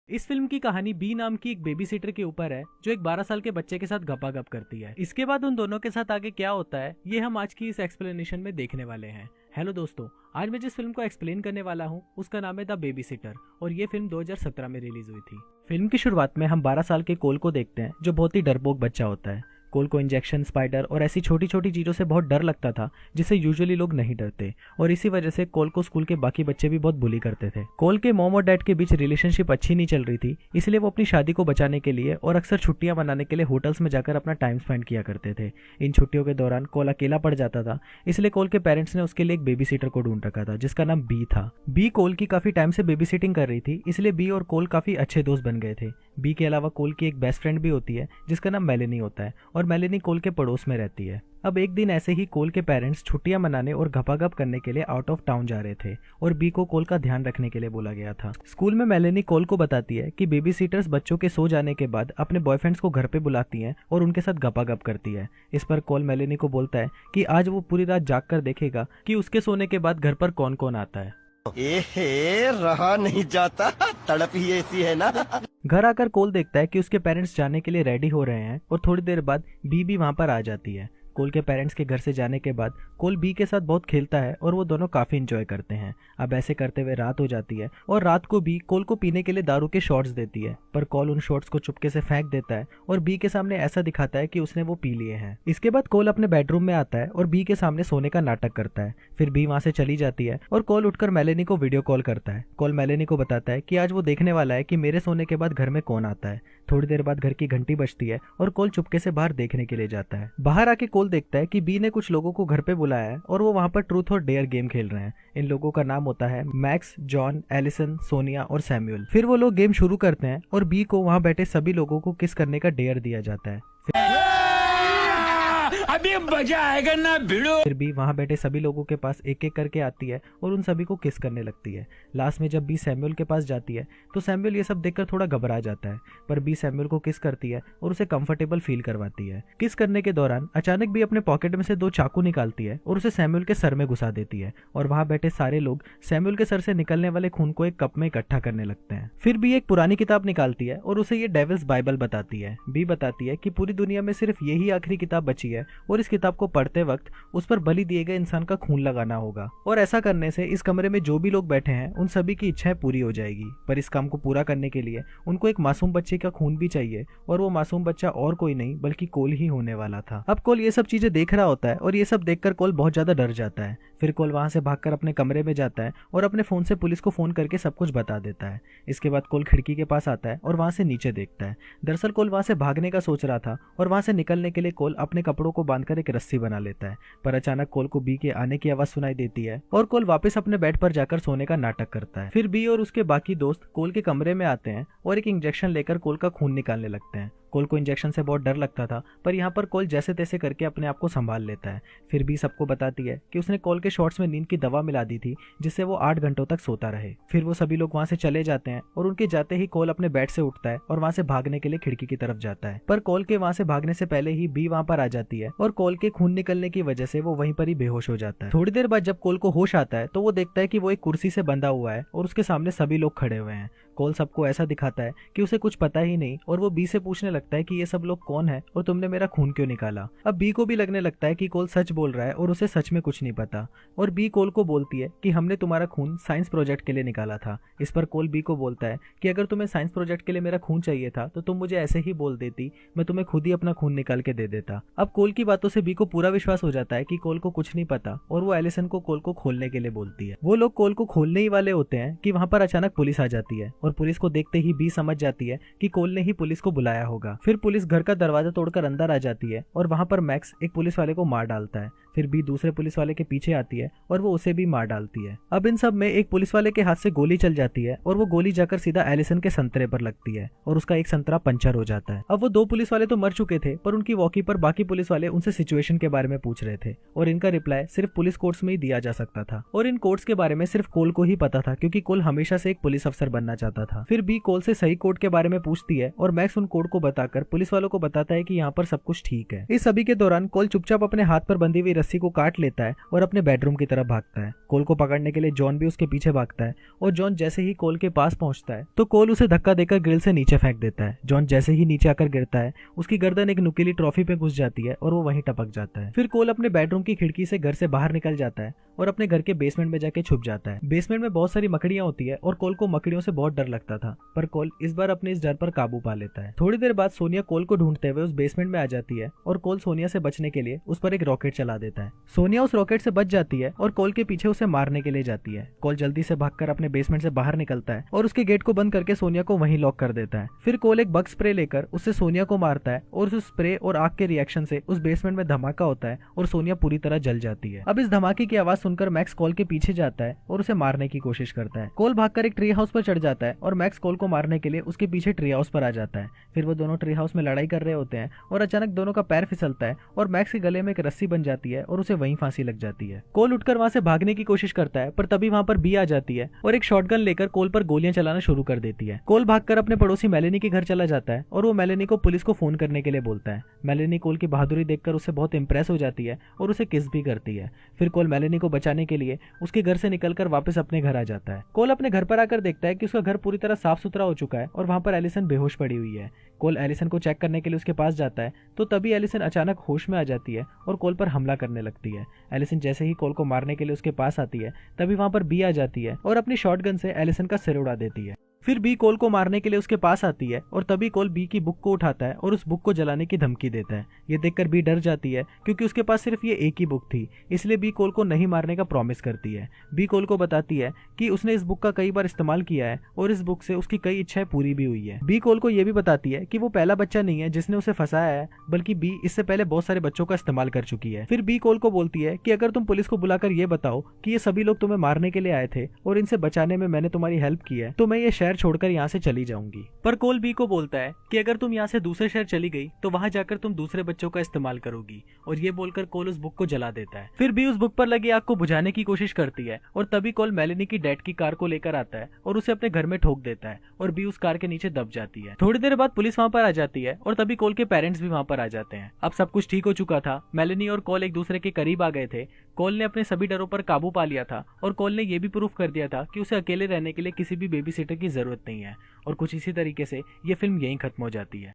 इस फिल्म की कहानी बी नाम की एक बेबी सिटर के ऊपर है जो एक 12 साल के बच्चे के साथ गपागप करती है। इसके बाद उन दोनों के साथ आगे क्या होता है ये हम आज की इस एक्सप्लेनेशन में देखने वाले हैं। हेलो दोस्तों, आज मैं जिस फिल्म को एक्सप्लेन करने वाला हूँ उसका नाम है द बेबी सिटर और ये फिल्म 2017 में रिलीज हुई थी। फिल्म की शुरुआत में हम 12 साल के कोल को देखते हैं जो बहुत ही डरपोक बच्चा होता है। कोल को इंजेक्शन, स्पाइडर और ऐसी छोटी छोटी चीज़ों से बहुत डर लगता था जिससे यूजुअली लोग नहीं डरते और इसी वजह से कोल को स्कूल के बाकी बच्चे भी बहुत बुली करते थे। कोल के मॉम और डैड के बीच रिलेशनशिप अच्छी नहीं चल रही थी, इसलिए वो अपनी शादी को बचाने के लिए और अक्सर छुट्टियां मनाने के लिए होटल्स में जाकर अपना टाइम स्पेंड किया करते थे। इन छुट्टियों के दौरान कोल अकेला पड़ जाता था, इसलिए कोल के पेरेंट्स ने उसके लिए एक बेबी सिटर को ढूंढ रखा था जिसका नाम बी था। बी कोल की काफी टाइम से बेबी सिटिंग कर रही थी, इसलिए बी और कोल काफी अच्छे दोस्त बन गए थे। बी के अलावा कोल की एक बेस्ट फ्रेंड भी होती है जिसका नाम मेलेनी होता है और मेलेनी कोल के पड़ोस में रहती है। अब एक दिन ऐसे ही कोल के पेरेंट्स छुट्टियां मनाने और गपागप करने के लिए आउट ऑफ टाउन जा रहे थे और बी को कोल का ध्यान रखने के लिए बोला गया था। स्कूल में मेलेनी कोल को बताती है कि बेबी सीटर्स बच्चों के सो जाने के बाद अपने बॉयफ्रेंड्स को घर पे बुलाती हैं और उनके साथ गपागप करती है। इस पर कोल मेलेनी को बोलता है कि आज वो पूरी रात जाग कर देखेगा कि उसके सोने के बाद घर पर कौन कौन आता है। रहा नहीं जाता, तड़प ही ऐसी है ना। घर आकर कोल देखता है कि उसके पेरेंट्स जाने के लिए रेडी हो रहे हैं और थोड़ी देर बाद बी भी वहां पर आ जाती है। कोल के पेरेंट्स के घर से जाने के बाद कोल बी के साथ बहुत खेलता है और वो दोनों काफी इंजॉय करते हैं। अब ऐसे करते हुए रात हो जाती है और रात को बी कोल को पीने के लिए दारू के शॉट्स देती है, पर कोल उन शॉट्स को चुपके से फेंक देता है और बी के सामने ऐसा दिखाता है कि उसने वो पी लिए हैं। इसके बाद कोल अपने बेडरूम में आता है और बी के सामने सोने का नाटक करता है। फिर बी वहां से चली जाती है और कोल उठकर मेलेनी को वीडियो कॉल करता है। कोल मेलेनी को बताता है कि आज वो देखने वाला है कि मेरे सोने के बाद घर में कौन आता है। थोड़ी देर बाद घर की घंटी बजती है और कोल चुपके से बाहर देखने के लिए जाता है। बाहर आके कोल देखता है कि बी ने कुछ लोगों को घर पे बुलाया है और वो वहां पर ट्रूथ और डेयर गेम खेल रहे हैं। इन लोगों का नाम होता है मैक्स, जॉन, एलिसन, सोनिया और सैमुअल। फिर वो लोग गेम शुरू करते हैं और बी को वहां बैठे सभी लोगों को किस करने का डेयर दिया जाता है। अभी मजा आएगा ना भिड़ो। फिर भी वहां बैठे सभी लोगों के पास एक एक करके आती है और उन सभी को किस करने लगती है। लास्ट में जब बी सैमुअल के पास जाती है तो सैमुअल ये सब देखकर थोड़ा घबरा जाता है, पर बी सैमुअल को किस करती है और उसे कंफर्टेबल फील करवाती है। किस करने के दौरान अचानक बी अपने पॉकेट में से 2 चाकू निकालती है और उसे सैमुअल के सर में घुसा देती है और वहां बैठे सारे लोग सैमुअल के सर से निकलने वाले खून को एक कप में इकट्ठा करने लगते हैं। फिर बी एक पुरानी किताब निकालती है और उसे ये डेविल्स बाइबल बताती है। बी बताती है कि पूरी दुनिया में सिर्फ यही आखिरी किताब बची है और इस किताब को पढ़ते वक्त उस पर बलि दिए गए इंसान का खून लगाना होगा और ऐसा करने से इस कमरे में जो भी लोग बैठे हैं उन सभी की इच्छाएं पूरी हो जाएगी। पर इस काम को पूरा करने के लिए उनको एक मासूम बच्चे का खून भी चाहिए और वो मासूम बच्चा और कोई नहीं बल्कि कोल ही होने वाला था। अब कोल ये सब चीजें देख रहा होता है और ये सब देखकर कोल बहुत ज्यादा डर जाता है। फिर कोल वहां से भागकर अपने कमरे में जाता है और अपने फोन से पुलिस को फोन करके सब कुछ बता देता है। इसके बाद कोल खिड़की के पास आता है और वहां से नीचे देखता है। दरअसल कोल वहां से भागने का सोच रहा था और वहां से निकलने के लिए कोल अपने कपड़ों को बांधकर एक रस्सी बना लेता है, पर अचानक कोल को बी के आने की आवाज सुनाई देती है और कोल वापस अपने बेड पर जाकर सोने का नाटक करता है। फिर बी और उसके बाकी दोस्त कोल के कमरे में आते हैं और एक इंजेक्शन लेकर कोल का खून निकालने लगते हैं। कोल को इंजेक्शन से बहुत डर लगता था, पर यहाँ पर कोल जैसे तैसे करके अपने आप को संभाल लेता है। फिर भी सबको बताती है कि उसने कोल के शॉट्स में नींद की दवा मिला दी थी जिससे वो 8 घंटों तक सोता रहे। फिर वो सभी लोग वहां से चले जाते हैं और उनके जाते ही कोल अपने बेड से उठता है और वहां से भागने के लिए खिड़की की तरफ जाता है, पर कोल के वहां से भागने से पहले ही बी वहां पर आ जाती है और कोल के खून निकलने की वजह से वो वहीं पर ही बेहोश हो जाता है। थोड़ी देर बाद जब कोल को होश आता है तो वो देखता है कि वो एक कुर्सी से बंधा हुआ है और उसके सामने सभी लोग खड़े हुए हैं। कोल सबको ऐसा दिखाता है कि उसे कुछ पता ही नहीं और वो बी से पूछने लगता है कि ये सब लोग कौन है और तुमने मेरा खून क्यों निकाला। अब बी को भी लगने लगता है कि कोल सच बोल रहा है और उसे सच में कुछ नहीं पता और बी कोल को बोलती है कि हमने तुम्हारा खून साइंस प्रोजेक्ट के लिए निकाला था। इस पर कोल बी को बोलता है कि अगर तुम्हें साइंस प्रोजेक्ट के लिए मेरा खून चाहिए था तो तुम मुझे ऐसे ही बोल देती, मैं तुम्हें खुद ही अपना खून निकाल के दे देता। अब कोल की बातों से बी को पूरा विश्वास हो जाता है कि कोल को कुछ नहीं पता और वो एलिसन को कोल को खोलने के लिए बोलती है। वो लोग कोल को खोलने ही वाले होते हैं कि वहां पर अचानक पुलिस आ जाती है और पुलिस को देखते ही बी समझ जाती है कि कोल ने ही पुलिस को बुलाया होगा। फिर पुलिस घर का दरवाजा तोड़कर अंदर आ जाती है और वहां पर मैक्स एक पुलिस वाले को मार डालता है। फिर बी दूसरे पुलिस वाले के पीछे आती है और वो उसे भी मार डालती है। अब इन सब में एक पुलिस वाले के हाथ से गोली चल जाती है और वो गोली जाकर सीधा एलिसन के संतरे पर लगती है और उसका एक संतरा पंचर हो जाता है। अब वो 2 पुलिस वाले तो मर चुके थे, पर उनकी वॉकी पर बाकी पुलिस वाले उनसे सिचुएशन के बारे में पूछ रहे थे और इनका रिप्लाई सिर्फ पुलिस कोर्ट्स में ही दिया जा सकता था और इन कोर्ट्स के बारे में सिर्फ कोल को ही पता था क्योंकि कोल हमेशा से एक पुलिस अफसर बनना चाहता था। फिर बी कोल से सही कोड के बारे में पूछती है और मैक्स उन कोड को बताकर पुलिस वालों को बताता है कि यहाँ पर सब कुछ ठीक है। इस सभी के दौरान कोल चुपचाप अपने हाथ पर बंधी हुई रस्सी को काट लेता है और अपने बेडरूम की तरफ भागता है। कोल को पकड़ने के लिए जॉन भी उसके पीछे भागता है और जॉन जैसे ही कोल के पास पहुंचता है तो कोल उसे धक्का देकर ग्रिल से नीचे फेंक देता है। जॉन जैसे ही नीचे आकर गिरता है उसकी गर्दन एक नुकीली ट्रॉफी पे घुस जाती है और वो वहीं टपक जाता है। फिर कोल अपने बेडरूम की खिड़की से घर से बाहर निकल जाता है और अपने घर के बेसमेंट में जाके छुप जाता है। बेसमेंट में बहुत सारी मकड़ियां होती है और कोल को मकड़ियों से बहुत डर लगता था, पर कोल इस बार अपने इस डर पर काबू पा लेता है। थोड़ी देर बाद सोनिया कोल को ढूंढते हुए उस बेसमेंट में आ जाती है और कोल सोनिया से बचने के लिए उस पर एक रॉकेट चला देता है। सोनिया उस रॉकेट से बच जाती है और कोल के पीछे उसे मारने के लिए जाती है। कोल जल्दी से भागकर अपने बेसमेंट से बाहर निकलता है और उसके गेट को बंद करके सोनिया को वहीं लॉक कर देता है। फिर कोल एक बग स्प्रे लेकर उससे सोनिया को मारता है और उस स्प्रे और आग के रिएक्शन से उस बेसमेंट में धमाका होता है और सोनिया पूरी तरह जल जाती है। अब इस धमाके की आवाज सुनकर मैक्स कोल के पीछे जाता है और उसे मारने की कोशिश करता है। कोल भागकर एक ट्री हाउस पर चढ़ जाता है और मैक्स कोल को मारने के लिए उसके पीछे ट्री हाउस पर आ जाता है। फिर वो दोनों ट्री हाउस में लड़ाई कर रहे होते हैं और अचानक दोनों का पैर फिसलता है और मैक्स के गले में एक रस्सी बन जाती है और उसे वहीं फांसी लग जाती है। कोल उठकर वहां से भागने की कोशिश करता है पर तभी वहां पर बी आ जाती है और एक शॉटगन लेकर कोल पर गोलियां चलाना शुरू कर देती है। कोल भागकर अपने पड़ोसी मेलेनी के घर चला जाता है और वो मेलेनी को पुलिस को फोन करने के लिए बोलता है। मेलेनी कोल की बहादुरी देखकर उससे बहुत इंप्रेस हो जाती है और उसे किस भी करती है। फिर कोल मेलेनी को बचाने के लिए उसके घर से निकलकर वापस अपने घर आ जाता है। कोल अपने घर पर आकर देखता है कि उसका घर पूरी तरह साफ सुथरा हो चुका है और वहां पर एलिसन बेहोश पड़ी हुई है। कोल एलिसन को चेक करने के लिए उसके पास जाता है तो तभी एलिसन अचानक होश में आ जाती है और कोल पर हमला करने लगती है। एलिसन जैसे ही कोल को मारने के लिए उसके पास आती है तभी वहां पर बी आ जाती है और अपनी शॉटगन से एलिसन का सिर उड़ा देती है। फिर बी कोल को मारने के लिए उसके पास आती है और तभी कोल बी की बुक को उठाता है और उस बुक को जलाने की धमकी देता है। ये देखकर बी डर जाती है क्योंकि उसके पास सिर्फ ये एक ही बुक थी, इसलिए बी कोल को नहीं मारने का प्रॉमिस करती है। बी कोल को बताती है कि उसने इस बुक का कई बार इस्तेमाल किया है और इस बुक से उसकी कई इच्छाएं पूरी भी हुई है। बी कोल को यह भी बताती है कि वो पहला बच्चा नहीं है जिसने उसे फंसाया है, बल्कि बी इससे पहले बहुत सारे बच्चों का इस्तेमाल कर चुकी है। फिर बी कोल को बोलती है कि अगर तुम पुलिस को बुलाकर ये बताओ कि ये सभी लोग तुम्हें मारने के लिए आए थे और इनसे बचाने में मैंने तुम्हारी हेल्प की है तो मैं ये शहर छोड़कर यहाँ से चली जाऊंगी। पर कोल बी को बोलता है कि अगर तुम यहाँ से दूसरे शहर चली गई तो वहां जाकर तुम दूसरे बच्चों का इस्तेमाल करोगी, और ये बोलकर कोल उस बुक को जला देता है। फिर बी उस बुक पर लगी आग को बुझाने की कोशिश करती है और तभी कोल मेलेनी की डैड की कार को लेकर आता है और उसे अपने घर में ठोक देता है और बी उस कार के नीचे दब जाती है। थोड़ी देर बाद पुलिस वहां पर आ जाती है और तभी कोल के पेरेंट्स भी वहां पर आ जाते हैं। अब सब कुछ ठीक हो चुका था। मेलेनी और कोल एक दूसरे के करीब आ गए थे। कोल ने अपने सभी डरों पर काबू पा लिया था और कोल ने यह भी प्रूफ कर दिया था कि उसे अकेले रहने के लिए किसी भी बेबी सिटर की जरूरत नहीं है। और कुछ इसी तरीके से ये फिल्म यहीं खत्म हो जाती है।